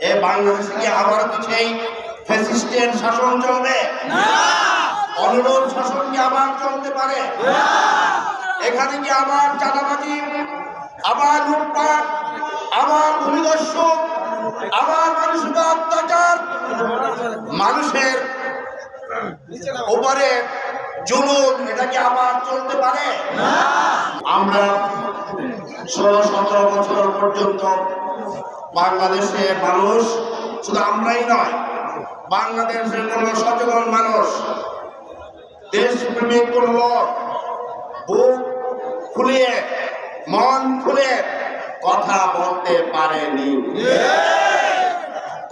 এ বাংলাদেশে কি আবার সেই ফ্যাসিস্টের শাসন চলবে? অনুরূপ শাসন কি আবার চলতে পারে? এখানে কি আবার চাঁদাবাজি, আবার লুটপাট, আবার ভূমিদস্যু, আবার মানুষের অত্যাচার, মানুষের উপরে জুলুম, এটা কি আবার চলতে পারে? আমরা 16-17 বছর পর্যন্ত বাংলাদেশের মানুষ, শুধু আমরাই নয়, বাংলাদেশের কোন সচেতন মানুষ, দেশপ্রেমিক কোন লোক বুক খুলিয়ে মন খুলে কথা বলতে পারেনি।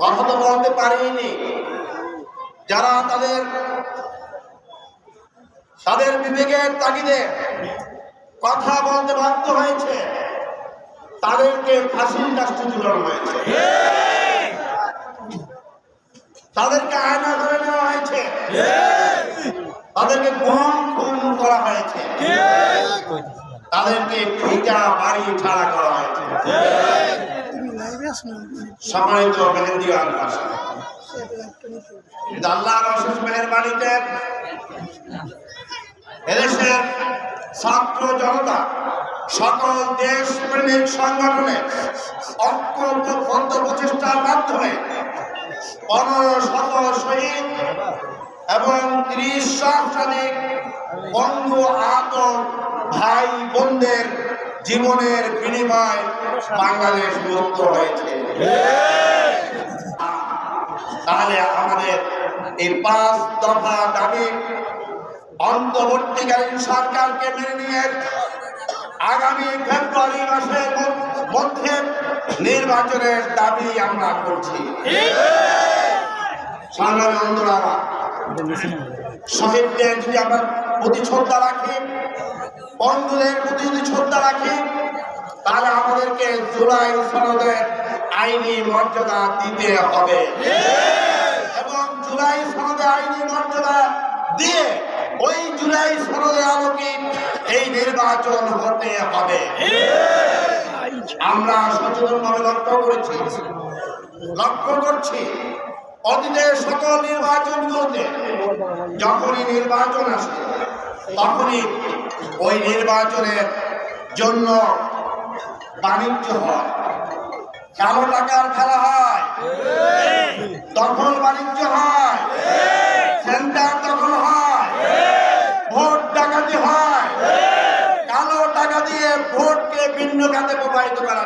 কথা তো বলতে পারেনি। যারা তাদের বিবেকের তাগিদে কথা বলতে বাধ্য হয়েছে, তাদেরকে ফাঁসির কাস্টে ঝুলানো হয়েছে, তাদেরকে আয়না ধরে নেওয়া হয়েছে, তাদেরকে খুন করা হয়েছে, তাদেরকে ভিটা বাড়ি ছাড়া করা হয়েছে। সম্মানিত মেহেন্দিওয়ান ভাষা, আল্লাহর অশেষ মেহেরবানিতে এদেশের ছাত্র জনতা সকল দেশপ্রেমিক সংগঠনে ঐক্যবদ্ধ প্রচেষ্টার মাধ্যমে 1500 শহীদ এবং 30 শতাধিক বন্ধু আহত ভাই বোনদের জীবনের বিনিময় বাংলাদেশ মুক্ত হয়েছে। তাহলে আমাদের এই 5 দফা দাবি অন্তর্বর্তীকালীন সরকারকে মেনে নিয়ে আগামী ফেব্রুয়ারি মাসের মধ্যে নির্বাচনের দাবি আমরা করছি। শহীদদের যদি আমরা প্রতি শ্রদ্ধা রাখি, বন্ধুদের প্রতি যদি শ্রদ্ধা রাখি, তাহলে আমাদেরকে জুলাই সনদের আইনি মর্যাদা দিতে হবে এবং জুলাই সনদে আইনি মর্যাদা দিয়ে ওই জুলাই সনদের আলোকে এই নির্বাচন হতে হবে। আমরা সচেতনভাবে লক্ষ্য করছি অতীতের সকল নির্বাচনগুলোতে যখনই নির্বাচন আসে তখনই ওই নির্বাচনের জন্য বাণিজ্য হয়, কালো টাকার খেলা হয়, দখল বাণিজ্য হয়, সেন্টার দখল হয়, ভোট ডাকাতি হয়, কালো টাকা দিয়ে ভোটকে ভিন্ন খাতে প্রবাহিত করা।